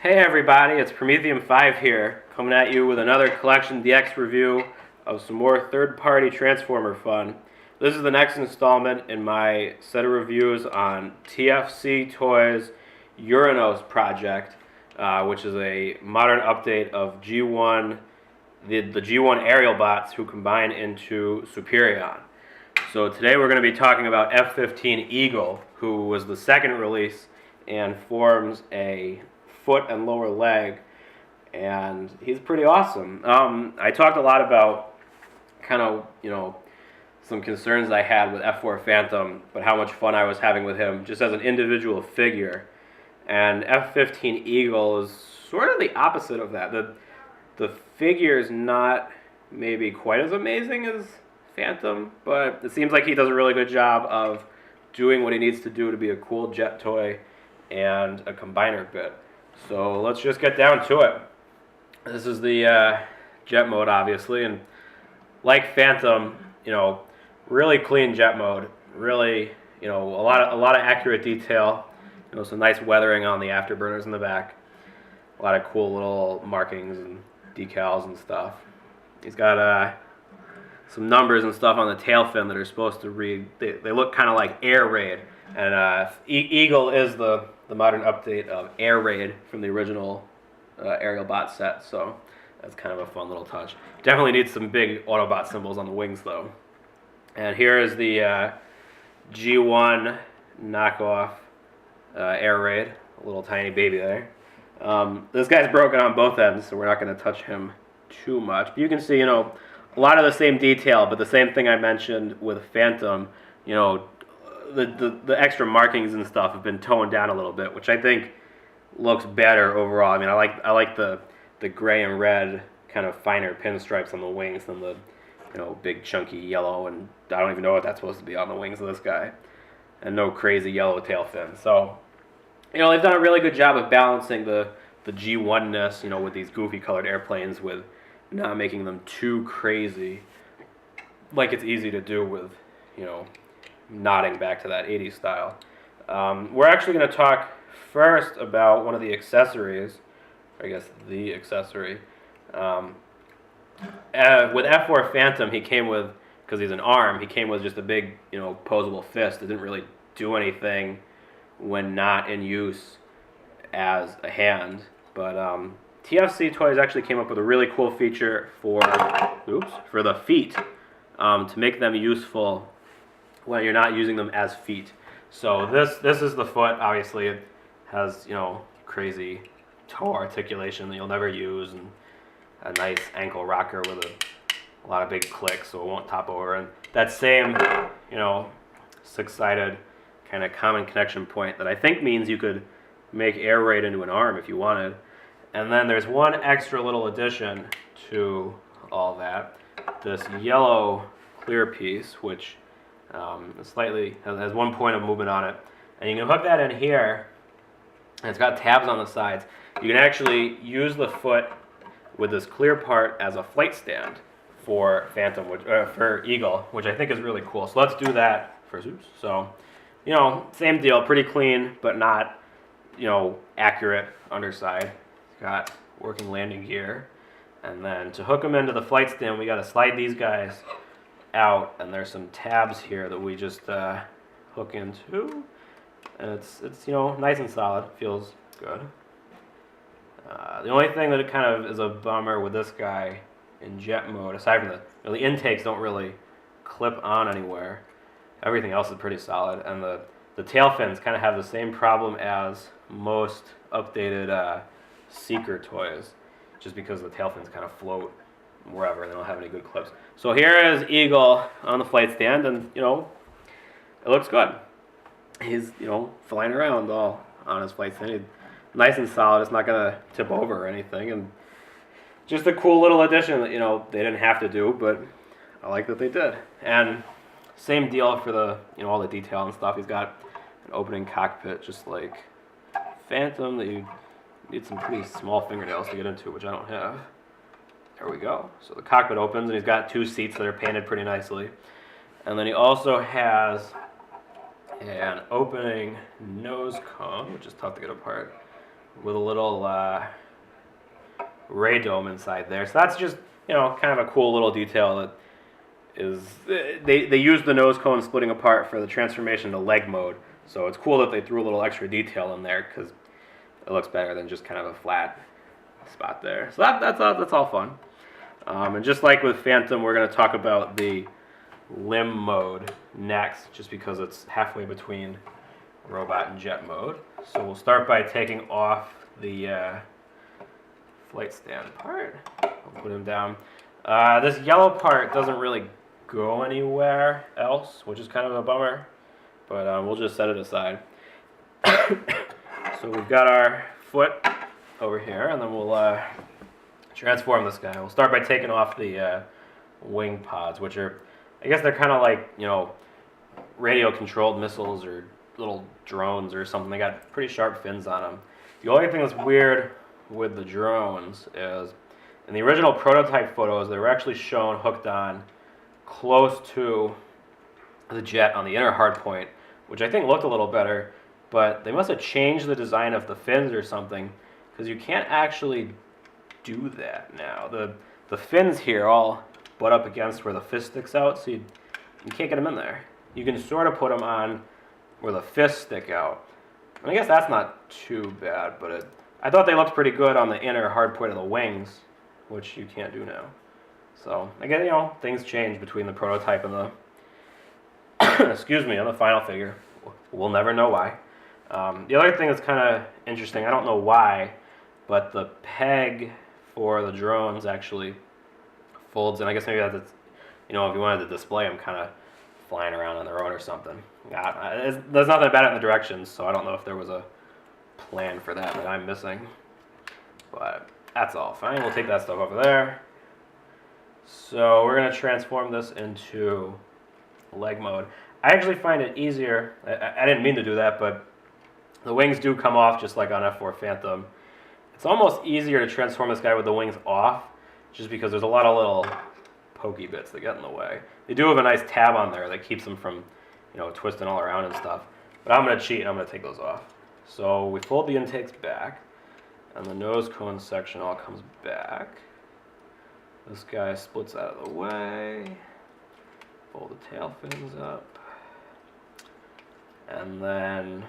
Hey everybody, it's Prometheum5 here, coming at you with another CollectionDX review of some more third-party Transformer fun. This is the next installment in my set of reviews on TFC Toys Uranos project, which is a modern update of G1, the G1 aerial bots who combine into Superion. So today we're going to be talking about F-15 Eagle, who was the second release and forms a foot and lower leg, and he's pretty awesome. I talked a lot about kind of, some concerns I had with F4 Phantom, but how much fun I was having with him just as an individual figure. And F-15 Eagle is sort of the opposite of that. The figure is not maybe quite as amazing as Phantom, but it seems like he does a really good job of doing what he needs to do to be a cool jet toy and a combiner bit. So let's just get down to it. This is the jet mode, obviously, and like Phantom, really clean jet mode. Really, a lot of accurate detail. Some nice weathering on the afterburners in the back. A lot of cool little markings and decals and stuff. He's got some numbers and stuff on the tail fin that are supposed to read. They look kind of like Air Raid, and Eagle is the modern update of Air Raid from the original aerial bot set, so that's kind of a fun little touch. Definitely needs some big Autobot symbols on the wings though. And here is the G1 knockoff Air Raid, a little tiny baby there. This guy's broken on both ends, so we're not going to touch him too much. But you can see, a lot of the same detail, but the same thing I mentioned with Phantom, the extra markings and stuff have been toned down a little bit, which I think looks better overall. I mean, I like the gray and red kind of finer pinstripes on the wings than the big chunky yellow, and I don't even know what that's supposed to be on the wings of this guy, and no crazy yellow tail fin. So they've done a really good job of balancing the G1-ness, with these goofy colored airplanes, with not making them too crazy, like it's easy to do with nodding back to that 80s style. We're actually going to talk first about one of the accessories, I guess the accessory. With F4 Phantom, he came with, because he's an arm, he came with just a big, posable fist. It didn't really do anything when not in use as a hand. But TFC Toys actually came up with a really cool feature for the feet, to make them useful when you're not using them as feet. So this is the foot. Obviously, it has crazy toe articulation that you'll never use, and a nice ankle rocker with a lot of big clicks, so it won't top over. And that same six-sided kind of common connection point that I think means you could make Air Raid into an arm if you wanted. And then there's one extra little addition to all that. This yellow clear piece, which slightly has 1 point of movement on it, and you can hook that in here, and it's got tabs on the sides. You can actually use the foot with this clear part as a flight stand for Phantom, for Eagle, which I think is really cool. So let's do that for Zeus. So, same deal, pretty clean, but not, accurate underside. It's got working landing gear, and then to hook them into the flight stand, we got to slide these guys out, and there's some tabs here that we just hook into, and it's nice and solid, feels good. The only thing that it kind of is a bummer with this guy in jet mode, aside from the intakes don't really clip on anywhere, everything else is pretty solid, and the tail fins kind of have the same problem as most updated Seeker toys, just because the tail fins kind of float wherever, and they don't have any good clips. So here is Eagle on the flight stand, and it looks good. He's flying around all on his flight stand. He's nice and solid. It's not gonna tip over or anything, and just a cool little addition that they didn't have to do, but I like that they did. And same deal for the all the detail and stuff. He's got an opening cockpit, just like Phantom, that you need some pretty small fingernails to get into, which I don't have. There we go. So the cockpit opens, and he's got 2 seats that are painted pretty nicely. And then he also has an opening nose cone, which is tough to get apart, with a little ray dome inside there. So that's just, you know, kind of a cool little detail that is, they use the nose cone splitting apart for the transformation to leg mode. So it's cool that they threw a little extra detail in there because it looks better than just kind of a flat spot there. So that's all fun. And just like with Phantom, we're going to talk about the limb mode next, just because it's halfway between robot and jet mode. So we'll start by taking off the flight stand part. I'll put him down. This yellow part doesn't really go anywhere else, which is kind of a bummer, but we'll just set it aside. So we've got our foot over here, and then we'll transform this guy. We'll start by taking off the wing pods, which are, I guess they're kind of like, you know, radio-controlled missiles or little drones or something. They got pretty sharp fins on them. The only thing that's weird with the drones is, in the original prototype photos, they were actually shown hooked on close to the jet on the inner hardpoint, which I think looked a little better, but they must have changed the design of the fins or something, because you can't actually do that now. The fins here all butt up against where the fist sticks out, so you can't get them in there. You can sort of put them on where the fists stick out. And I guess that's not too bad, but I thought they looked pretty good on the inner hard point of the wings, which you can't do now. So, again, you know, things change between the prototype and the, excuse me, and the final figure. We'll never know why. The other thing that's kind of interesting, I don't know why, but the peg for the drones actually folds, and I guess maybe that's, you know, if you wanted to display them kind of flying around on their own or something. There's nothing about it in the directions, so I don't know if there was a plan for that I'm missing. But that's all fine. We'll take that stuff over there. So we're going to transform this into leg mode. I actually find it easier. I didn't mean to do that, but the wings do come off just like on F4 Phantom. It's almost easier to transform this guy with the wings off, just because there's a lot of little pokey bits that get in the way. They do have a nice tab on there that keeps them from, you know, twisting all around and stuff. But I'm going to cheat and I'm going to take those off. So we fold the intakes back, and the nose cone section all comes back. This guy splits out of the way. Fold the tail fins up. And then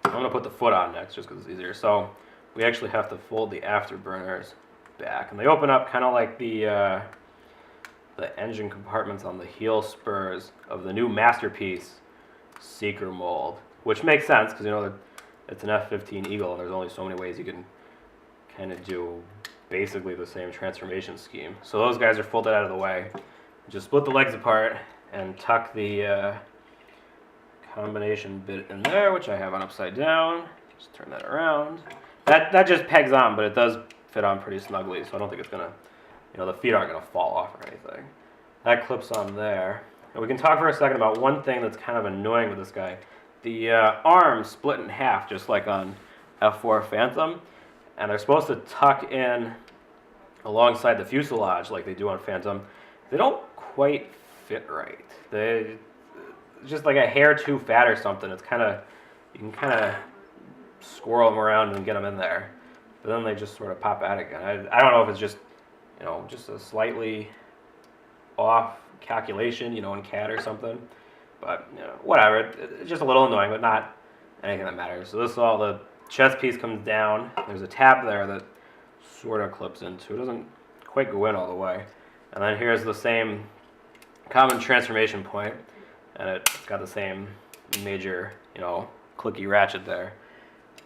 I'm going to put the foot on next just because it's easier. So we actually have to fold the afterburners back. And they open up kind of like the engine compartments on the heel spurs of the new Masterpiece Seeker mold. Which makes sense because, you know, it's an F-15 Eagle and there's only so many ways you can kind of do basically the same transformation scheme. So those guys are folded out of the way. Just split the legs apart and tuck the combination bit in there, which I have on upside down. Just turn that around. That just pegs on, but it does fit on pretty snugly, so I don't think it's gonna, you know, the feet aren't gonna fall off or anything. That clips on there. And we can talk for a second about one thing that's kind of annoying with this guy. The arms split in half, just like on F4 Phantom, and they're supposed to tuck in alongside the fuselage like they do on Phantom. They don't quite fit right. They just like a hair too fat or something. It's kind of, you can kind of squirrel them around and get them in there, but then they just sort of pop out again. I don't know if it's just, you know, just a slightly off calculation, you know, in CAD or something. But, you know, whatever. It's just a little annoying, but not anything that matters. So this is all, the chest piece comes down. There's a tab there that sort of clips into. It doesn't quite go in all the way. And then here's the same common transformation point, and it's got the same major, you know, clicky ratchet there.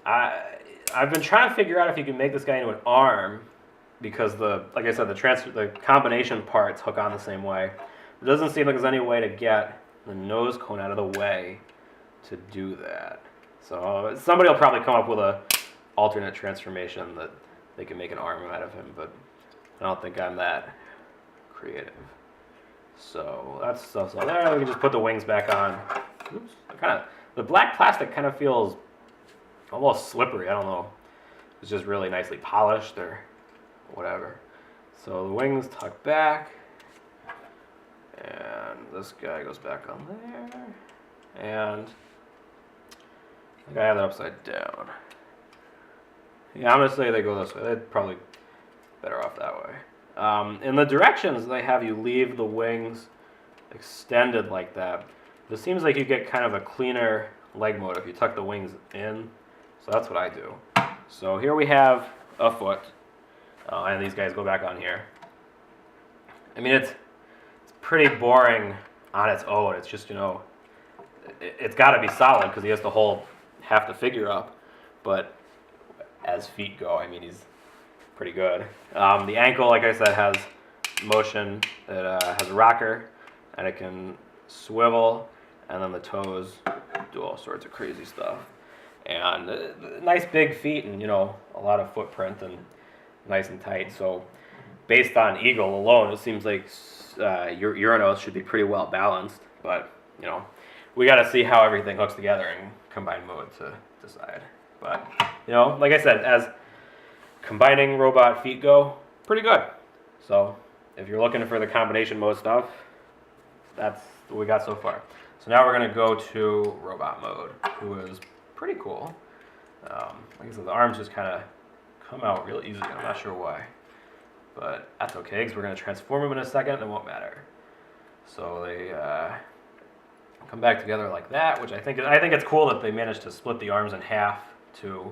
I've been trying to figure out if you can make this guy into an arm, because like I said, the combination parts hook on the same way. It doesn't seem like there's any way to get the nose cone out of the way to do that. So somebody will probably come up with a alternate transformation that they can make an arm out of him, but I don't think I'm that creative. So that's stuff's all there. We can just put the wings back on. Oops. The black plastic kind of feels almost slippery. I don't know. It's just really nicely polished or whatever. So the wings tuck back. And this guy goes back on there. And I think I have that upside down. Yeah, I'm gonna say they go this way. They're probably better off that way. In the directions, they have you leave the wings extended like that. This seems like you get kind of a cleaner leg mode if you tuck the wings in. So that's what I do. So here we have a foot, and these guys go back on here. I mean, it's pretty boring on its own. It's just, you know, it's got to be solid because he has to hold half the figure up. But as feet go, I mean, he's pretty good. The ankle, like I said, has motion. It has a rocker, and it can swivel, and then the toes do all sorts of crazy stuff. And nice big feet, and, you know, a lot of footprint, and nice and tight. So based on Eagle alone, it seems like Uranos should be pretty well balanced. But, you know, we got to see how everything hooks together in combined mode to decide. But, you know, like I said, as combining robot feet go, pretty good. So if you're looking for the combination mode stuff, that's what we got so far. So now we're going to go to robot mode, who is pretty cool. Like I said, the arms just kind of come out real easy. I'm not sure why, but that's okay because we're going to transform them in a second and it won't matter. So they come back together like that, which I think it's cool that they managed to split the arms in half to,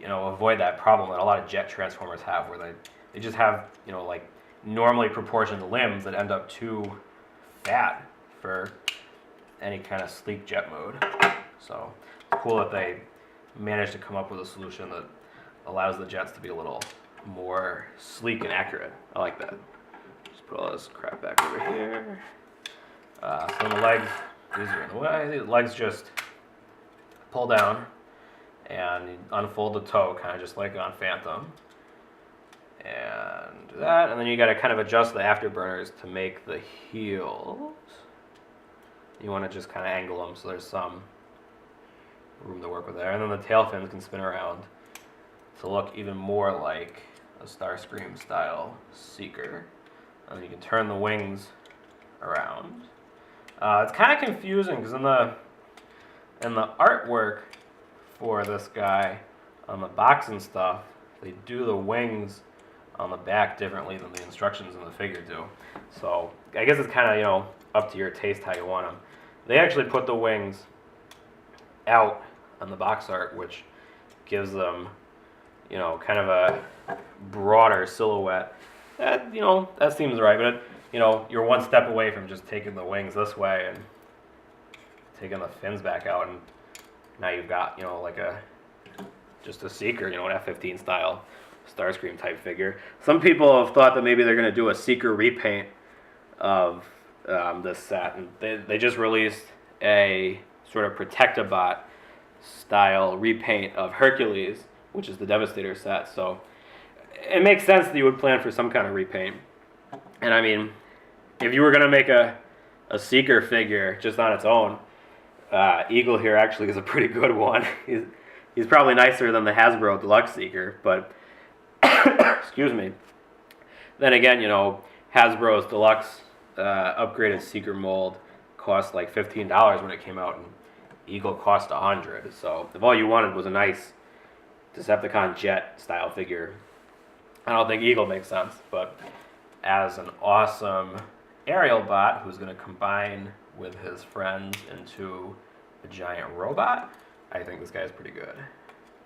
you know, avoid that problem that a lot of jet transformers have, where they just have, you know, like normally proportioned limbs that end up too fat for any kind of sleek jet mode. So it's cool that they managed to come up with a solution that allows the jets to be a little more sleek and accurate. I like that. Just put all this crap back over here. So the legs, these are in the way. The legs just pull down and you unfold the toe, kind of just like on Phantom. And do that, and then you got to kind of adjust the afterburners to make the heels. You want to just kind of angle them so there's some room to work with there. And then the tail fins can spin around to look even more like a Starscream style Seeker. And then you can turn the wings around. It's kind of confusing because in the artwork for this guy on the box and stuff, they do the wings on the back differently than the instructions in the figure do. So I guess it's kind of, you know, up to your taste how you want them. They actually put the wings out on the box art, which gives them, you know, kind of a broader silhouette. That, you know, that seems right, but you know, you're one step away from just taking the wings this way and taking the fins back out, and now you've got, you know, like just a Seeker, you know, an F-15 style Starscream type figure. Some people have thought that maybe they're going to do a Seeker repaint of this set, and they just released a sort of Protectabot style repaint of Hercules, which is the Devastator set. So it makes sense that you would plan for some kind of repaint. And I mean, if you were going to make a Seeker figure just on its own, Eagle here actually is a pretty good one. He's probably nicer than the Hasbro Deluxe Seeker, but excuse me. Then again, you know, Hasbro's Deluxe upgraded Seeker mold cost like $15 when it came out, and Eagle cost $100. So if all you wanted was a nice Decepticon jet style figure, I don't think Eagle makes sense. But as an awesome aerial bot who's going to combine with his friends into a giant robot, I think this guy's pretty good.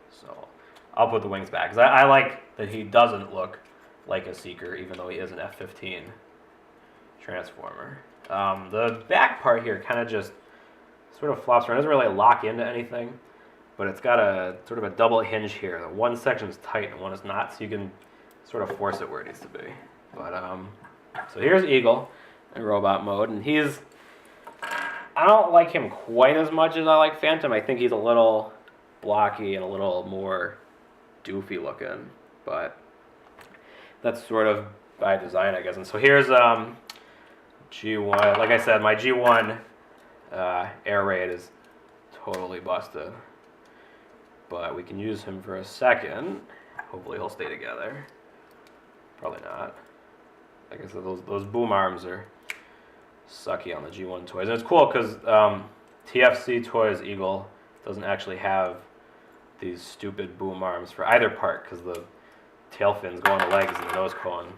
So I'll put the wings back, because I like that he doesn't look like a Seeker, even though he is an F-15 transformer. The back part here kind of just sort of flops around. It doesn't really lock into anything, but it's got a sort of a double hinge here. The one section is tight and one is not, so you can sort of force it where it needs to be. But so here's Eagle in robot mode, and I don't like him quite as much as I like Phantom. I think he's a little blocky and a little more doofy looking, but that's sort of by design, I guess. And so here's G1. Like I said, my G1 air raid is totally busted, but we can use him for a second. Hopefully he'll stay together. Probably not. Like I said, those boom arms are sucky on the G1 toys. And it's cool because TFC Toys Eagle doesn't actually have these stupid boom arms for either part, because the tail fins go on the legs and the nose cone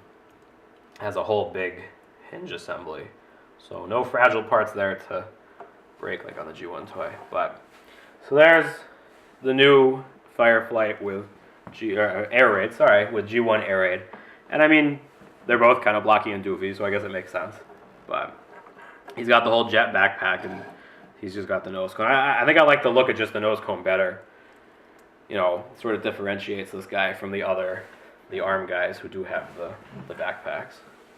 has a whole big hinge assembly. So no fragile parts there to break like on the G1 toy. But so there's the new Fireflight with Air Raid, with G1 Air Raid. And I mean, they're both kind of blocky and doofy, so I guess it makes sense. But he's got the whole jet backpack, and he's just got the nose cone. I think I like the look of just the nose cone better. You know, sort of differentiates this guy from the ARM guys who do have the backpacks.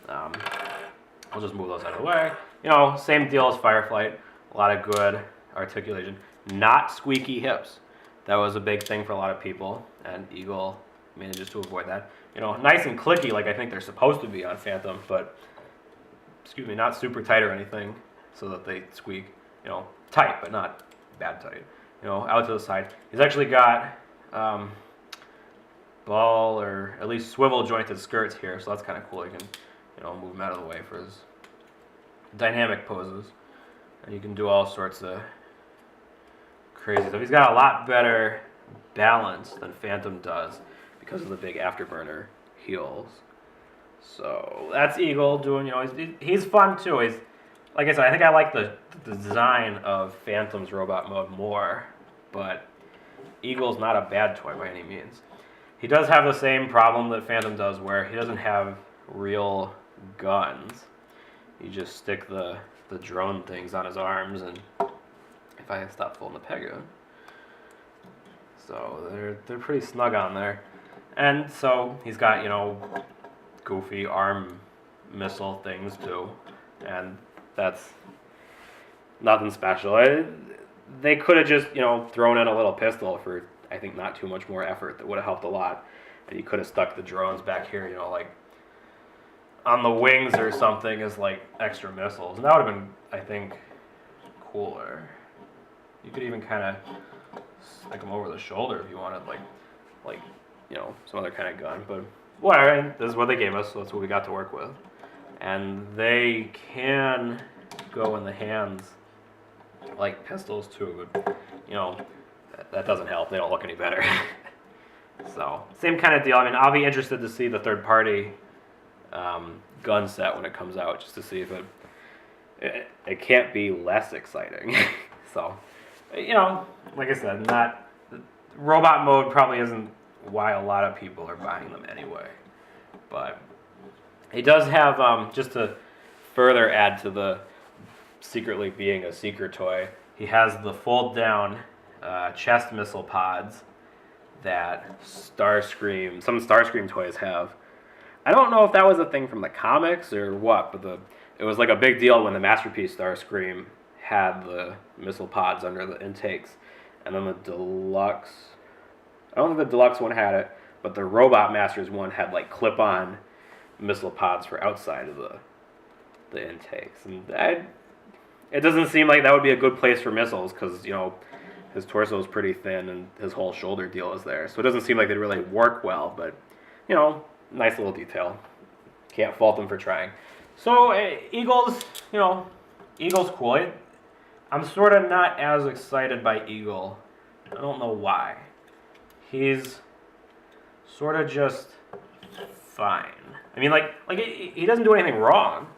I'll just move those out of the way. You know, same deal as Fireflight. A lot of good articulation. Not squeaky hips. That was a big thing for a lot of people, and Eagle manages to avoid that. You know, nice and clicky like I think they're supposed to be on Phantom, but, excuse me, not super tight or anything so that they squeak. You know, tight, but not bad tight. You know, out to the side. He's actually got ball or at least swivel jointed skirts here, so that's kind of cool. You can, you know, move him out of the way for his dynamic poses, and you can do all sorts of crazy stuff. He's got a lot better balance than Phantom does because of the big afterburner heels. So that's Eagle doing, you know, he's fun too. He's, like I said, I think I like the design of Phantom's robot mode more, but Eagle's not a bad toy by any means. He does have the same problem that Phantom does, where he doesn't have real guns. You just stick the drone things on his arms, and if I stop pulling the peg in. So they're pretty snug on there. And so he's got, you know, goofy arm missile things too, and that's nothing special. They could have just, you know, thrown in a little pistol for, I think, not too much more effort. That would have helped a lot. And you could have stuck the drones back here, you know, like on the wings or something as like extra missiles. And that would have been, I think, cooler. You could even kind of stick them over the shoulder if you wanted, like you know, some other kind of gun. But whatever, this is what they gave us, so that's what we got to work with. And they can go in the hands like pistols too, but you know, that doesn't help. They don't look any better. So same kind of deal. I mean, I'll be interested to see the third-party gun set when it comes out, just to see if it can't be less exciting. So, you know, like I said, robot mode probably isn't why a lot of people are buying them anyway. But it does have, just to further add to the secretly being a seeker toy, he has the fold-down chest missile pods that some Starscream toys have. I don't know if that was a thing from the comics or what, but it was like a big deal when the Masterpiece Starscream had the missile pods under the intakes, and then the Deluxe, I don't think the Deluxe one had it, but the Robot Masters one had like clip-on missile pods for outside of the intakes, and it doesn't seem like that would be a good place for missiles, because, you know, his torso is pretty thin and his whole shoulder deal is there, so it doesn't seem like they'd really work well, but, you know, nice little detail. Can't fault them for trying. So, Eagle's, you know, Eagle's cool. I'm sort of not as excited by Eagle. I don't know why. He's sort of just fine. I mean, like he doesn't do anything wrong.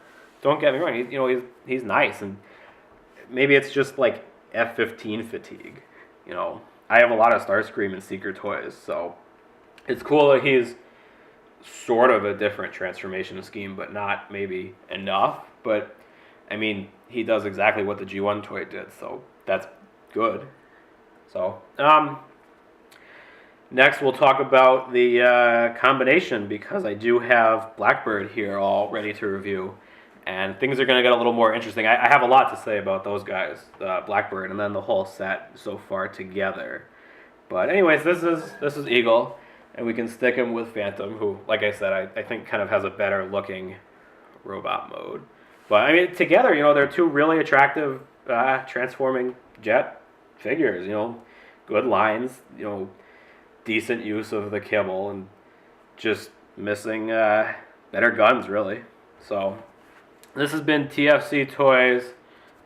Don't get me wrong. He's nice, and maybe it's just like F-15 fatigue. You know, I have a lot of Starscream and Seeker toys, so it's cool that he's sort of a different transformation scheme, but not maybe enough. But I mean, he does exactly what the G1 toy did, so that's good. So next we'll talk about the combination, because I do have Blackbird here all ready to review, and things are going to get a little more interesting. I have a lot to say about those guys, Blackbird, and then the whole set so far together. But anyways, this is Eagle, and we can stick him with Phantom, who, like I said, I think kind of has a better looking robot mode. But I mean, together, you know, they're two really attractive transforming jet figures. You know, good lines, you know, decent use of the kibble, and just missing better guns, really. So this has been TFC Toys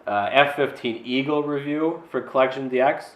F-15 Eagle review for CollectionDX.